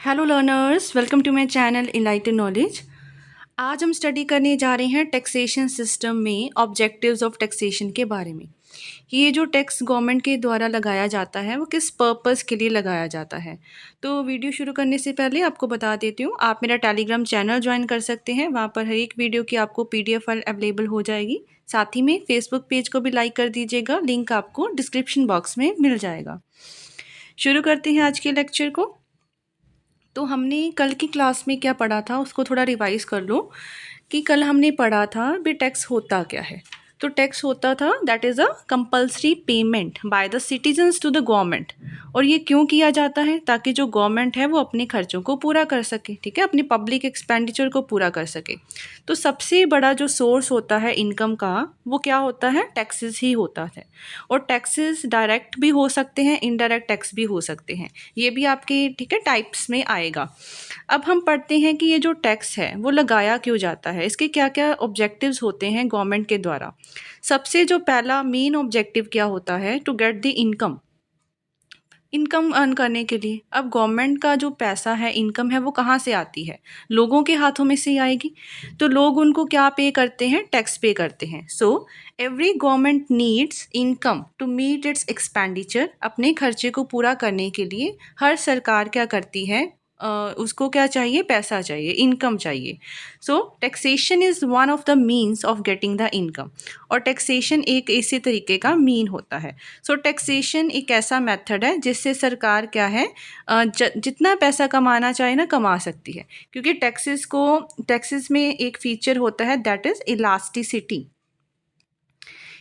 Hello learners, welcome to my channel enlighten knowledge. आज हम study करने जा रहे हैं टैक्सेशन सिस्टम में ऑब्जेक्टिव्स ऑफ टैक्सेशन के बारे में। ये जो टैक्स गवर्नमेंट के द्वारा लगाया जाता है वो किस पर्पस के लिए लगाया जाता है। तो वीडियो शुरू करने से पहले आपको बता देती हूँ, आप मेरा टेलीग्राम चैनल ज्वाइन कर सकते हैं। वहाँ पर हर एक वीडियो की आपको PDF फाइल अवेलेबल हो जाएगी। साथ ही में फेसबुक पेज को भी लाइक कर दीजिएगा, लिंक आपको डिस्क्रिप्शन बॉक्स में मिल जाएगा। शुरू करते हैं आज के लेक्चर को। तो हमने कल की क्लास में क्या पढ़ा था उसको थोड़ा रिवाइज कर लो कि कल हमने पढ़ा था भी टैक्स होता क्या है। तो टैक्स होता था that is a compulsory payment by the citizens to the government. और ये क्यों किया जाता है? ताकि जो गवर्नमेंट है वो अपने खर्चों को पूरा कर सके, ठीक है, अपनी पब्लिक एक्सपेंडिचर को पूरा कर सके। तो सबसे बड़ा जो सोर्स होता है इनकम का वो क्या होता है? टैक्सेस ही होता है। और टैक्सेस डायरेक्ट भी हो सकते हैं, इनडायरेक्ट टैक्स भी हो सकते हैं। ये भी आपके, ठीक है, टाइप्स में आएगा। अब हम पढ़ते हैं कि ये जो टैक्स है वो लगाया क्यों जाता है, इसके क्या क्या ऑब्जेक्टिव्स होते हैं गवर्नमेंट के द्वारा। सबसे जो पहला मेन ऑब्जेक्टिव क्या होता है? To get the income earn करने के लिए। अब गवर्नमेंट का जो पैसा है, इनकम है, वो कहाँ से आती है? लोगों के हाथों में से ही आएगी। तो लोग उनको क्या पे करते हैं? टैक्स पे करते हैं। So every government needs income to meet its expenditure. अपने खर्चे को पूरा करने के लिए हर सरकार क्या करती है? उसको क्या चाहिए? पैसा चाहिए, इनकम चाहिए। So taxation is one of the means of getting the income. और टैक्सेशन एक इसी तरीके का मीन होता है। सो टैक्सेशन एक ऐसा मेथड है जिससे सरकार क्या है, जितना पैसा कमाना चाहे ना कमा सकती है। क्योंकि टैक्सेस में एक फीचर होता है दैट इज़ इलास्टिसिटी।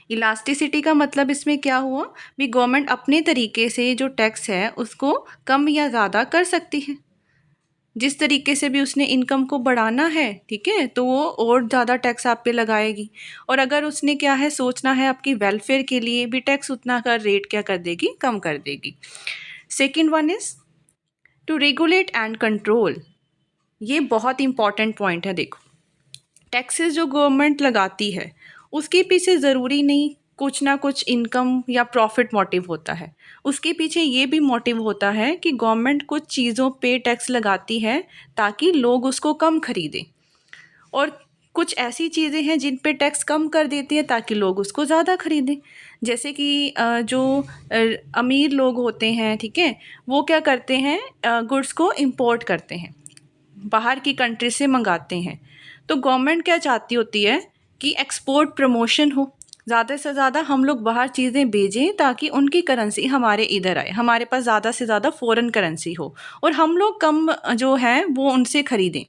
इलास्टिसिटी का मतलब इसमें क्या हुआ भी, गवर्नमेंट अपने तरीके से जो टैक्स है उसको कम या ज़्यादा कर सकती है। जिस तरीके से भी उसने इनकम को बढ़ाना है, ठीक है, तो वो और ज़्यादा टैक्स आप पे लगाएगी। और अगर उसने क्या है सोचना है आपकी वेलफेयर के लिए भी, टैक्स उतना का रेट क्या कर देगी? कम कर देगी। Second one is to regulate and control. ये बहुत इंपॉर्टेंट पॉइंट है। देखो, टैक्सेस जो गवर्नमेंट लगाती है उसके पीछे ज़रूरी नहीं कुछ ना कुछ इनकम या प्रॉफिट मोटिव होता है। उसके पीछे ये भी मोटिव होता है कि गवर्नमेंट कुछ चीज़ों पे टैक्स लगाती है ताकि लोग उसको कम खरीदें। और कुछ ऐसी चीज़ें हैं जिन पे टैक्स कम कर देती है ताकि लोग उसको ज़्यादा खरीदें। जैसे कि जो अमीर लोग होते हैं, ठीक है, वो क्या करते हैं? गुड्स को इंपोर्ट करते हैं, बाहर की कंट्री से मंगाते हैं। तो गवर्नमेंट क्या चाहती होती है कि एक्सपोर्ट प्रमोशन हो, ज़्यादा से ज़्यादा हम लोग बाहर चीज़ें भेजें ताकि उनकी करेंसी हमारे इधर आए, हमारे पास ज़्यादा से ज़्यादा फ़ॉरेन करेंसी हो और हम लोग कम जो है वो उनसे ख़रीदें।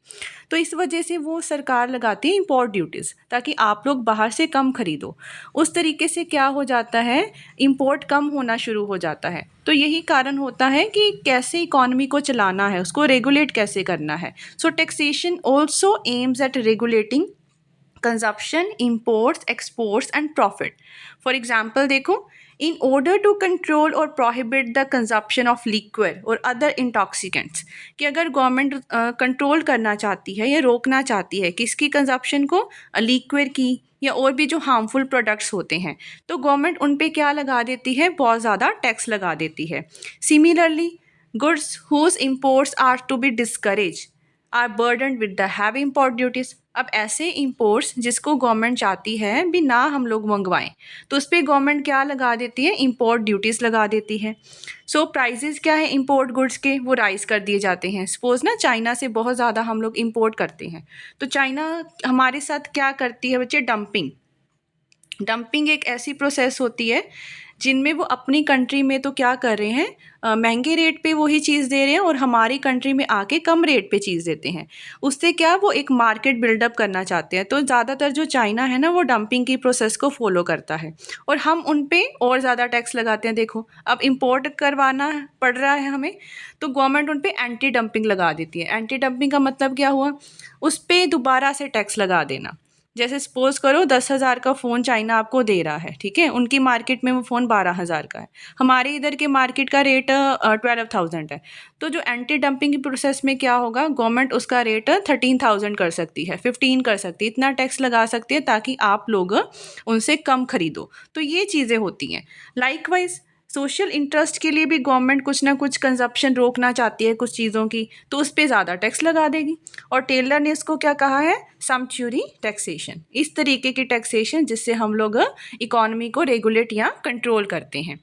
तो इस वजह से वो सरकार लगाती है इंपोर्ट ड्यूटीज़ ताकि आप लोग बाहर से कम खरीदो। उस तरीके से क्या हो जाता है? इंपोर्ट कम होना शुरू हो जाता है। तो यही कारण होता है कि कैसे इकॉनमी को चलाना है, उसको रेगुलेट कैसे करना है। So taxation also aims at regulating consumption, imports, exports and profit. For example, देखो, in order to control or prohibit the consumption of liquor or other intoxicants, कि अगर गवर्नमेंट कंट्रोल करना चाहती है या रोकना चाहती है किसकी कंजप्शन को? लिक्विड की या और भी जो हार्मफुल प्रोडक्ट्स होते हैं, तो गवर्नमेंट उन पे क्या लगा देती है? बहुत ज़्यादा टैक्स लगा देती है। Similarly goods whose imports are to be discourage are burden with the heavy import duties. अब ऐसे इम्पोर्ट्स जिसको गवर्नमेंट चाहती है भी ना हम लोग मंगवाएं, तो उस पर गवर्नमेंट क्या लगा देती है? इम्पोर्ट ड्यूटीज़ लगा देती है। सो प्राइजेस क्या है इम्पोर्ट गुड्स के? वो राइज़ कर दिए जाते हैं। सपोज़ ना चाइना से बहुत ज़्यादा हम लोग इम्पोर्ट करते हैं, तो चाइना हमारे साथ क्या करती है बच्चे? डंपिंग एक ऐसी प्रोसेस होती है जिनमें वो अपनी कंट्री में तो क्या कर रहे हैं? महंगे रेट पे वही चीज़ दे रहे हैं और हमारी कंट्री में आके कम रेट पे चीज़ देते हैं। उससे क्या वो एक मार्केट बिल्डअप करना चाहते हैं। तो ज़्यादातर जो चाइना है ना वो डंपिंग की प्रोसेस को फॉलो करता है और हम उन पे और ज़्यादा टैक्स लगाते हैं। देखो, अब इम्पोर्ट करवाना पड़ रहा है हमें, तो गवर्नमेंट उन पे एंटी डंपिंग लगा देती है। एंटी डंपिंग का मतलब क्या हुआ? उस पर दोबारा से टैक्स लगा देना। जैसे सपोज करो 10,000 का फ़ोन चाइना आपको दे रहा है, ठीक है, उनकी मार्केट में वो फ़ोन 12,000 का है, हमारे इधर के मार्केट का रेट 12,000 है। तो जो एंटी डंपिंग की प्रोसेस में क्या होगा? गवर्नमेंट उसका रेट 13,000 कर सकती है, 15 कर सकती है, इतना टैक्स लगा सकती है ताकि आप लोग उनसे कम खरीदो। तो ये चीज़ें होती हैं। लाइकवाइज सोशल इंटरेस्ट के लिए भी गवर्नमेंट कुछ ना कुछ कंजप्शन रोकना चाहती है कुछ चीज़ों की, तो उस पे ज़्यादा टैक्स लगा देगी। और टेलर ने इसको क्या कहा है, समच्योरी टैक्सेशन, इस तरीके की टैक्सेशन जिससे हम लोग इकोनॉमी को रेगुलेट या कंट्रोल करते हैं।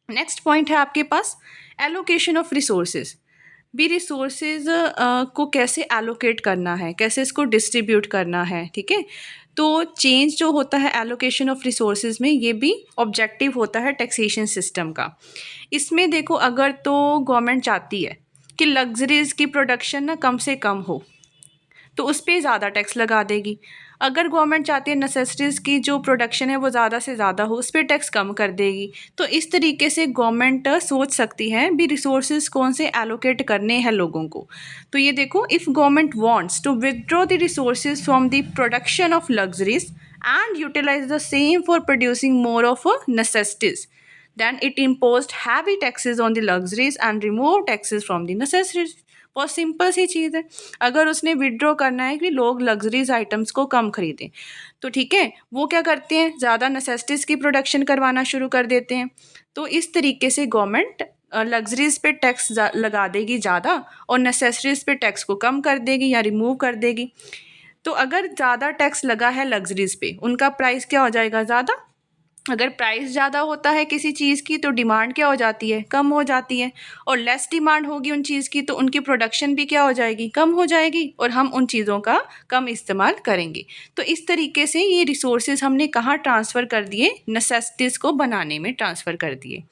नेक्स्ट पॉइंट है आपके पास एलोकेशन ऑफ रिसोर्सेज। भी रिसोर्सेज को कैसे एलोकेट करना है, कैसे इसको डिस्ट्रीब्यूट करना है, ठीक है। तो चेंज जो होता है एलोकेशन ऑफ रिसोर्सेज में, ये भी ऑब्जेक्टिव होता है टैक्सेशन सिस्टम का। इसमें देखो, अगर तो गवर्नमेंट चाहती है कि लग्जरीज की प्रोडक्शन ना कम से कम हो, तो उस पर ज़्यादा टैक्स लगा देगी। अगर गवर्नमेंट चाहती है नेसेसिटीज़ की जो प्रोडक्शन है वो ज़्यादा से ज़्यादा हो, उस पर टैक्स कम कर देगी। तो इस तरीके से गवर्नमेंट सोच सकती है भी रिसोर्सेज कौन से एलोकेट करने हैं लोगों को। तो ये देखो, if government wants to withdraw the resources from the production of luxuries and utilize the same for producing more of necessities, then it imposed heavy taxes on the luxuries and removed taxes from the necessities। बहुत simple सी चीज़ है। अगर उसने withdraw करना है कि लोग luxuries items को कम खरीदें, तो ठीक है, वो क्या करते हैं, ज़्यादा नेसेसिटीज़ की प्रोडक्शन करवाना शुरू कर देते हैं। तो इस तरीके से गवर्नमेंट लग्जरीज पे टैक्स लगा देगी ज़्यादा और नेसेसरीज पे टैक्स को कम कर देगी या रिमूव कर देगी। तो अगर ज़्यादा टैक्स लगा है लग्जरीज पे, उनका प्राइस क्या हो जाएगा, ज़्यादा। अगर प्राइस ज़्यादा होता है किसी चीज़ की तो डिमांड क्या हो जाती है, कम हो जाती है। और लेस डिमांड होगी उन चीज़ की तो उनकी प्रोडक्शन भी क्या हो जाएगी, कम हो जाएगी, और हम उन चीज़ों का कम इस्तेमाल करेंगे। तो इस तरीके से ये रिसोर्सेज हमने कहाँ ट्रांसफ़र कर दिए, नेसेसिटीज़ को बनाने में ट्रांसफ़र कर दिए।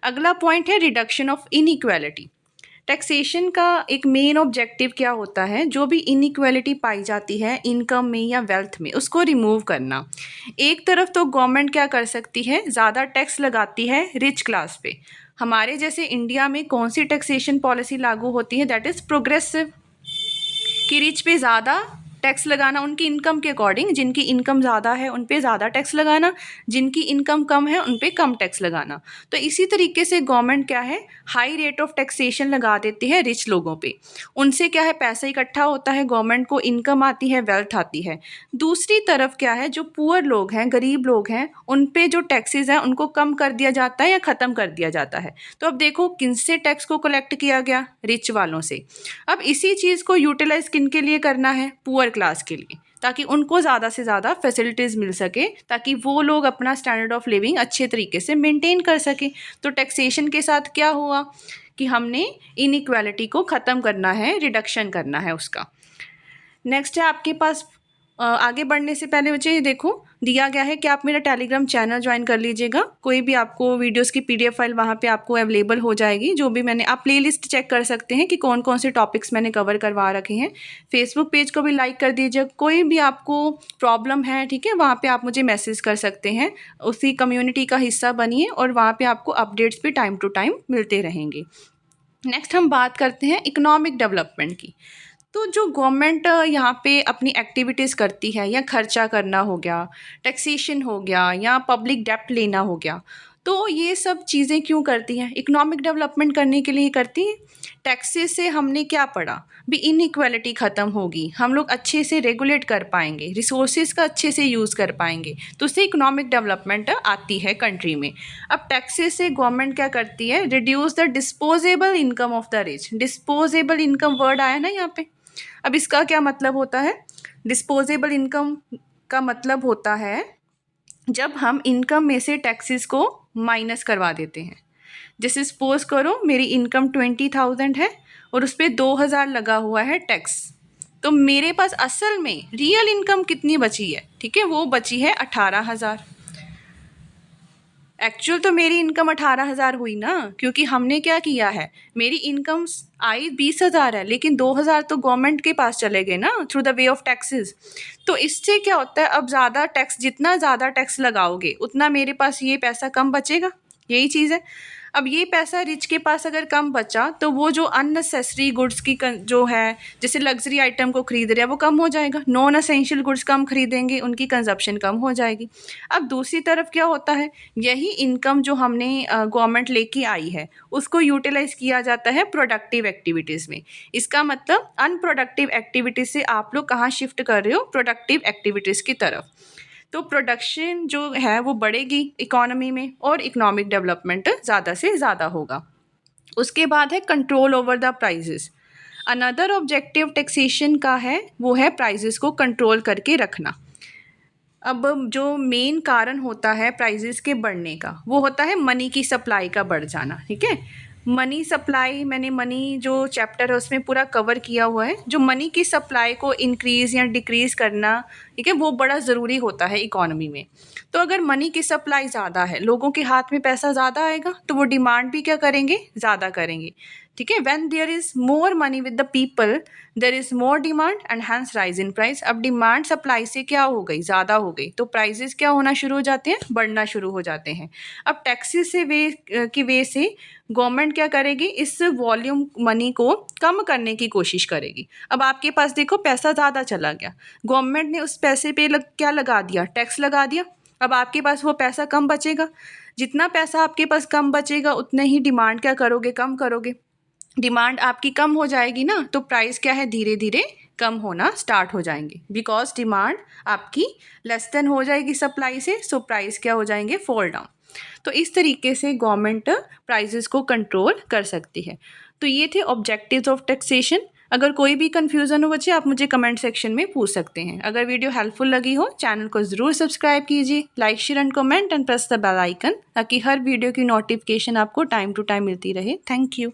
अगला पॉइंट है रिडक्शन ऑफ इनइक्वालिटी। टैक्सेशन का एक मेन ऑब्जेक्टिव क्या होता है, जो भी इनइक्वालिटी पाई जाती है इनकम में या वेल्थ में, उसको रिमूव करना। एक तरफ तो गवर्नमेंट क्या कर सकती है, ज़्यादा टैक्स लगाती है रिच क्लास पे। हमारे जैसे इंडिया में कौन सी टैक्सेशन पॉलिसी लागू होती है, दैट इज़ प्रोग्रेसिव, कि रिच पे ज़्यादा टैक्स लगाना उनकी इनकम के अकॉर्डिंग। जिनकी इनकम ज़्यादा है उन पे ज़्यादा टैक्स लगाना, जिनकी इनकम कम है उन पे कम टैक्स लगाना। तो इसी तरीके से गवर्नमेंट क्या है, हाई रेट ऑफ टैक्सेशन लगा देती है रिच लोगों पे। उनसे क्या है, पैसा इकट्ठा होता है, गवर्नमेंट को इनकम आती है, वेल्थ आती है। दूसरी तरफ क्या है, जो पुअर लोग हैं, गरीब लोग हैं, उन पे जो टैक्सेस हैं उनको कम कर दिया जाता है या ख़त्म कर दिया जाता है। तो अब देखो किनसे टैक्स को कलेक्ट किया गया, रिच वालों से। अब इसी चीज़ को यूटिलाइज़ किन के लिए करना है, पुअर क्लास के लिए, ताकि उनको ज़्यादा से ज़्यादा फैसिलिटीज़ मिल सके, ताकि वो लोग अपना स्टैंडर्ड ऑफ लिविंग अच्छे तरीके से मेंटेन कर सके। तो टैक्सेशन के साथ क्या हुआ कि हमने इनइक्वालिटी को ख़त्म करना है, रिडक्शन करना है उसका। नेक्स्ट है आपके पास, आगे बढ़ने से पहले मुझे ये देखो दिया गया है कि आप मेरा टेलीग्राम चैनल ज्वाइन कर लीजिएगा। कोई भी आपको वीडियोस की पीडीएफ फाइल वहाँ पे आपको अवेलेबल हो जाएगी। जो भी मैंने, आप प्लेलिस्ट चेक कर सकते हैं कि कौन कौन से टॉपिक्स मैंने कवर करवा रखे हैं। फेसबुक पेज को भी लाइक कर दीजिए। कोई भी आपको प्रॉब्लम है, ठीक है, वहाँ पर आप मुझे मैसेज कर सकते हैं। उसी कम्यूनिटी का हिस्सा बनिए और वहाँ पर आपको अपडेट्स भी टाइम टू टाइम मिलते रहेंगे। नेक्स्ट हम बात करते हैं इकोनॉमिक डेवलपमेंट की। तो जो गवर्नमेंट यहाँ पे अपनी एक्टिविटीज़ करती है, या खर्चा करना हो गया, टैक्सेशन हो गया, या पब्लिक डेप्ट लेना हो गया, तो ये सब चीज़ें क्यों करती हैं, इकोनॉमिक डेवलपमेंट करने के लिए ही करती हैं। टैक्सेस से हमने क्या पढ़ा भी, इनइक्वालिटी ख़त्म होगी, हम लोग अच्छे से रेगुलेट कर पाएंगे, रिसोर्सेज का अच्छे से यूज़ कर पाएंगे, तो उससे इकोनॉमिक डेवलपमेंट आती है कंट्री में। अब टैक्सेस से गवर्नमेंट क्या करती है, reduce the disposable income of the rich. Disposable income word आया ना यहाँ पे। अब इसका क्या मतलब होता है, डिस्पोजेबल इनकम का मतलब होता है जब हम इनकम में से टैक्सेस को माइनस करवा देते हैं। जैसे सपोज करो मेरी इनकम 20,000 है और उस पर 2,000 लगा हुआ है टैक्स, तो मेरे पास असल में रियल इनकम कितनी बची है, ठीक है, वो बची है 18,000। एक्चुअल तो मेरी इनकम 18,000 हुई ना, क्योंकि हमने क्या किया है, मेरी इनकम आई 20,000 है, लेकिन 2,000 तो गवर्नमेंट के पास चले गए ना, through the way of taxes. तो इससे क्या होता है, अब ज़्यादा टैक्स, जितना ज़्यादा टैक्स लगाओगे उतना मेरे पास ये पैसा कम बचेगा, यही चीज़ है। अब ये पैसा रिच के पास अगर कम बचा तो वो जो अननेसेसरी गुड्स की जो है, जैसे लग्जरी आइटम को खरीद रहे हैं, वो कम हो जाएगा। नॉन असेंशियल गुड्स कम खरीदेंगे, उनकी कंजप्शन कम हो जाएगी। अब दूसरी तरफ क्या होता है, यही इनकम जो हमने गवर्नमेंट लेके आई है उसको यूटिलाइज़ किया जाता है प्रोडक्टिव एक्टिविटीज़ में। इसका मतलब अनप्रोडक्टिव एक्टिविटीज़ से आप लोग कहाँ शिफ्ट कर रहे हो, प्रोडक्टिव एक्टिविटीज़ की तरफ। तो प्रोडक्शन जो है वो बढ़ेगी इकोनॉमी में और इकोनॉमिक डेवलपमेंट ज़्यादा से ज़्यादा होगा। उसके बाद है control over the prices. Another objective taxation का है वो है प्राइजेस को कंट्रोल करके रखना। अब जो मेन कारण होता है प्राइजेस के बढ़ने का वो होता है मनी की सप्लाई का बढ़ जाना, ठीक है। मनी सप्लाई, मैंने मनी जो चैप्टर है उसमें पूरा कवर किया हुआ है। जो मनी की सप्लाई को इंक्रीज़ या डिक्रीज़ करना, ठीक है, वो बड़ा ज़रूरी होता है इकोनॉमी में। तो अगर मनी की सप्लाई ज़्यादा है, लोगों के हाथ में पैसा ज़्यादा आएगा, तो वो डिमांड भी क्या करेंगे, ज़्यादा करेंगे, ठीक है। When there is more money with the people there is more demand and hence rise in price. अब डिमांड सप्लाई से क्या हो गई, ज़्यादा हो गई, तो प्राइजेस क्या होना शुरू हो जाते हैं, बढ़ना शुरू हो जाते हैं। अब टैक्सेस से वे से गवर्नमेंट क्या करेगी, इस वॉल्यूम मनी को कम करने की कोशिश करेगी। अब आपके पास देखो पैसा ज़्यादा चला गया, गवर्नमेंट ने उस पैसे पे क्या लगा दिया, टैक्स लगा दिया। अब आपके पास वो पैसा कम बचेगा, जितना पैसा आपके पास कम बचेगा उतने ही डिमांड क्या करोगे, कम करोगे। डिमांड आपकी कम हो जाएगी ना, तो प्राइस क्या है, धीरे धीरे कम होना स्टार्ट हो जाएंगे, बिकॉज डिमांड आपकी लेस देन हो जाएगी सप्लाई से, सो प्राइस क्या हो जाएंगे, फॉल डाउन। तो इस तरीके से गवर्नमेंट प्राइजेस को कंट्रोल कर सकती है। तो ये थे ऑब्जेक्टिव्स ऑफ टैक्सेशन। अगर कोई भी कन्फ्यूज़न हो बच्चे, आप मुझे कमेंट सेक्शन में पूछ सकते हैं। अगर वीडियो हेल्पफुल लगी हो, चैनल को ज़रूर सब्सक्राइब कीजिए, like share and comment and press the bell icon, ताकि हर वीडियो की नोटिफिकेशन आपको टाइम टू टाइम मिलती रहे। Thank you.